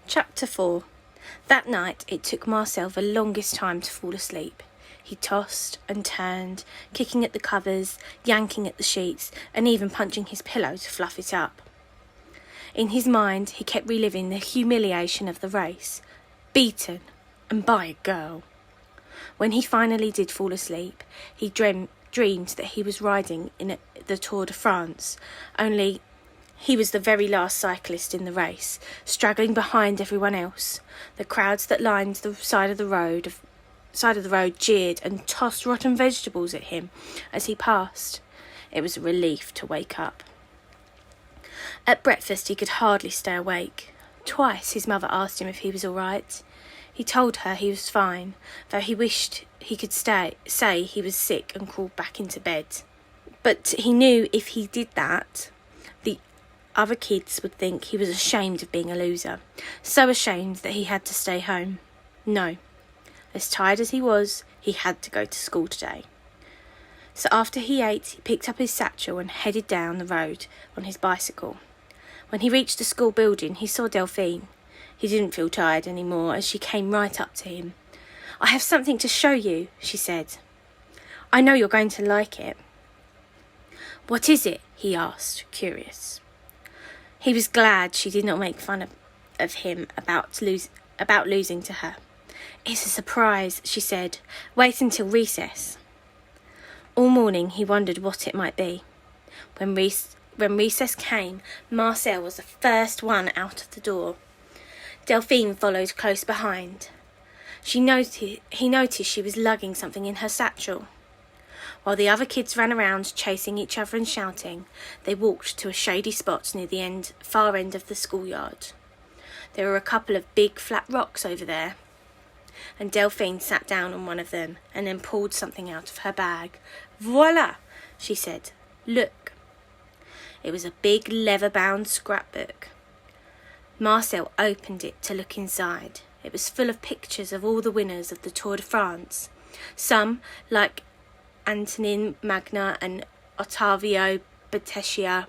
Chapter 4. That night it took Marcel the longest time to fall asleep. He tossed and turned, kicking at the covers, yanking at the sheets, and even punching his pillow to fluff it up. In his mind he kept reliving the humiliation of the race. Beaten, and by a girl. When he finally did fall asleep, he dreamed that he was riding in the Tour de France, only he was the very last cyclist in the race, straggling behind everyone else. The crowds that lined the side of the road jeered and tossed rotten vegetables at him as he passed. It was a relief to wake up. At breakfast he could hardly stay awake. Twice his mother asked him if he was all right. He told her he was fine, though he wished he could say he was sick and crawled back into bed. But he knew if he did that, the other kids would think he was ashamed of being a loser, so ashamed that he had to stay home. No, as tired as he was, he had to go to school today. So after he ate, he picked up his satchel and headed down the road on his bicycle. When he reached the school building, he saw Delphine. He didn't feel tired anymore as she came right up to him. "I have something to show you," she said. "I know you're going to like it." "What is it?" he asked, curious. He was glad she did not make fun of him about losing to her. "It's a surprise," she said. "Wait until recess." All morning he wondered what it might be. When recess came, Marcel was the first one out of the door. Delphine followed close behind. He noticed she was lugging something in her satchel. While the other kids ran around chasing each other and shouting, they walked to a shady spot near the far end of the schoolyard. There were a couple of big flat rocks over there, and Delphine sat down on one of them and then pulled something out of her bag. "Voila," she said. "Look." It was a big leather-bound scrapbook. Marcel opened it to look inside. It was full of pictures of all the winners of the Tour de France. Some, like Antonin Magna and Ottavio Battista,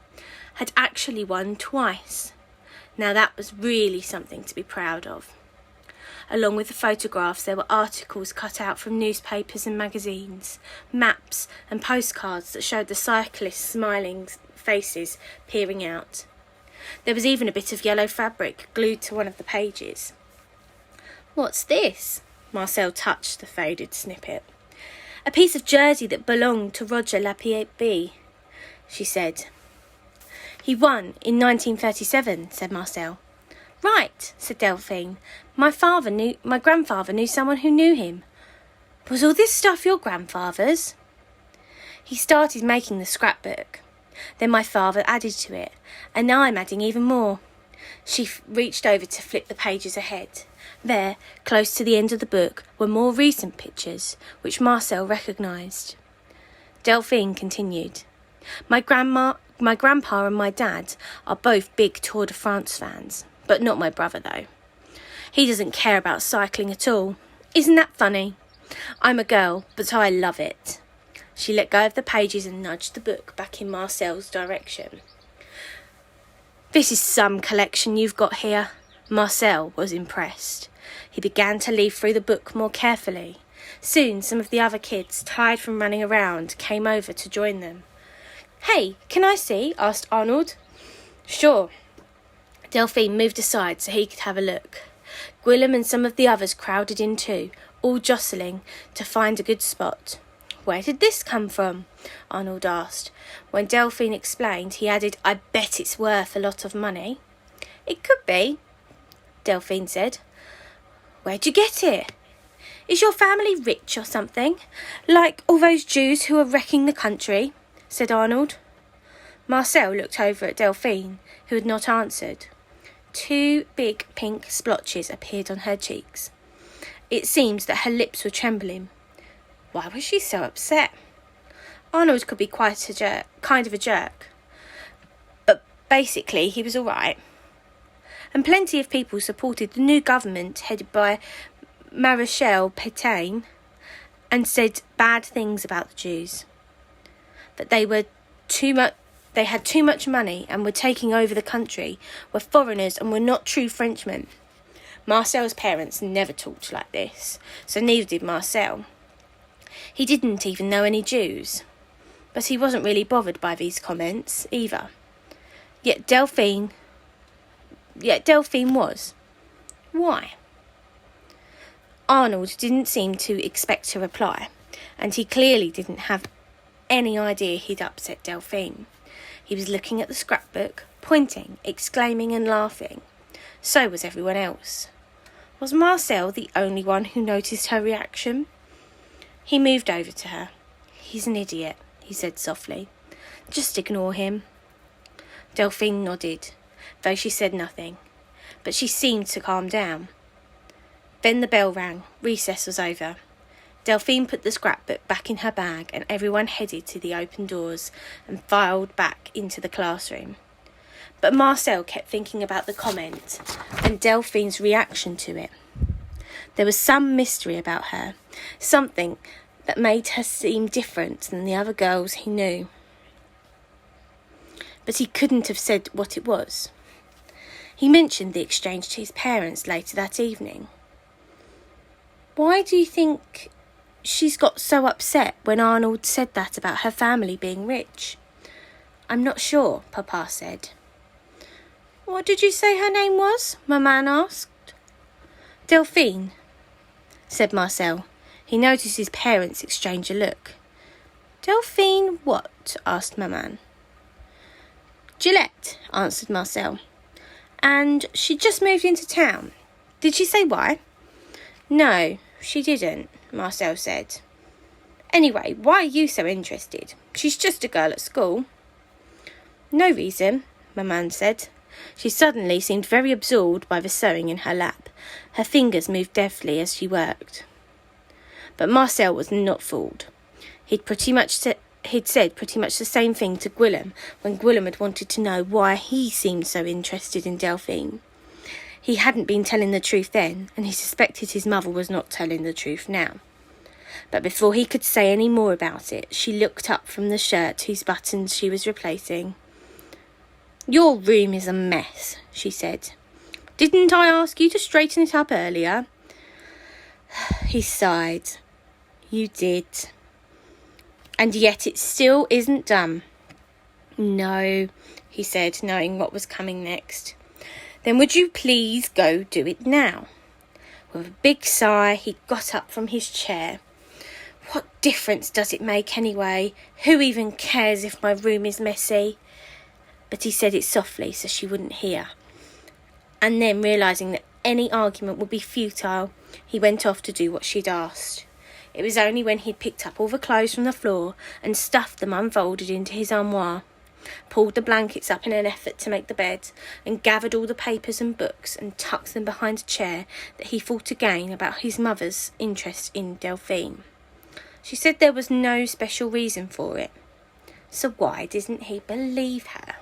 had actually won twice. Now that was really something to be proud of. Along with the photographs, there were articles cut out from newspapers and magazines, maps and postcards that showed the cyclists' smiling faces peering out. There was even a bit of yellow fabric glued to one of the pages. "What's this?" Marcel touched the faded snippet. "A piece of jersey that belonged to Roger Lapierre," she said. "He won in 1937, said Marcel. "Right," said Delphine. My grandfather knew someone who knew him." "Was all this stuff your grandfather's?" "He started making the scrapbook. Then my father added to it, and now I'm adding even more." She reached over to flip the pages ahead. There, close to the end of the book, were more recent pictures, which Marcel recognised. Delphine continued. My grandpa and my dad are both big Tour de France fans, but not my brother, though. He doesn't care about cycling at all. Isn't that funny? I'm a girl, but I love it." She let go of the pages and nudged the book back in Marcel's direction. "This is some collection you've got here." Marcel was impressed. He began to leaf through the book more carefully. Soon some of the other kids, tired from running around, came over to join them. "Hey, can I see?" asked Arnold. "Sure." Delphine moved aside so he could have a look. Gwilym and some of the others crowded in too, all jostling to find a good spot. "Where did this come from?" Arnold asked. When Delphine explained, he added, "I bet it's worth a lot of money." "It could be," Delphine said. "Where'd you get it? Is your family rich or something? Like all those Jews who are wrecking the country?" said Arnold. Marcel looked over at Delphine, who had not answered. 2 big pink splotches appeared on her cheeks. It seemed that her lips were trembling. Why was she so upset? Arnold could be quite kind of a jerk, but basically he was all right. And plenty of people supported the new government headed by Marechal Pétain and said bad things about the Jews. That they had too much money and were taking over the country, were foreigners and were not true Frenchmen. Marcel's parents never talked like this, so neither did Marcel. He didn't even know any Jews, but he wasn't really bothered by these comments either. Yet Delphine was. Why? Arnold didn't seem to expect a reply, and he clearly didn't have any idea he'd upset Delphine. He was looking at the scrapbook, pointing, exclaiming and laughing. So was everyone else. Was Marcel the only one who noticed her reaction? He moved over to her. "He's an idiot," he said softly. "Just ignore him." Delphine nodded, though she said nothing, but she seemed to calm down. Then the bell rang. Recess was over. Delphine put the scrapbook back in her bag, and everyone headed to the open doors and filed back into the classroom. But Marcel kept thinking about the comment and Delphine's reaction to it. There was some mystery about her, something that made her seem different than the other girls he knew. But he couldn't have said what it was. He mentioned the exchange to his parents later that evening. "Why do you think she's got so upset when Arnold said that about her family being rich?" "I'm not sure," Papa said. "What did you say her name was?" Maman asked. "Delphine," said Marcel. He noticed his parents exchange a look. "Delphine what?" asked Maman. "Gillette," answered Marcel. "And she just moved into town. Did she say why?" "No, she didn't," Marcel said. "Anyway, why are you so interested? She's just a girl at school." "No reason," Maman said. She suddenly seemed very absorbed by the sewing in her lap. Her fingers moved deftly as she worked. But Marcel was not fooled. He'd said pretty much the same thing to Gwilym when Gwilym had wanted to know why he seemed so interested in Delphine. He hadn't been telling the truth then, and he suspected his mother was not telling the truth now. But before he could say any more about it, she looked up from the shirt whose buttons she was replacing. "Your room is a mess," she said. "Didn't I ask you to straighten it up earlier?" He sighed. "You did. And yet it still isn't done." "No," he said, knowing what was coming next. "Then would you please go do it now?" With a big sigh, he got up from his chair. "What difference does it make anyway? Who even cares if my room is messy?" But he said it softly so she wouldn't hear. And then, realising that any argument would be futile, he went off to do what she'd asked. It was only when he'd picked up all the clothes from the floor and stuffed them unfolded into his armoire, pulled the blankets up in an effort to make the bed, and gathered all the papers and books and tucked them behind a chair that he thought again about his mother's interest in Delphine. She said there was no special reason for it. So why didn't he believe her?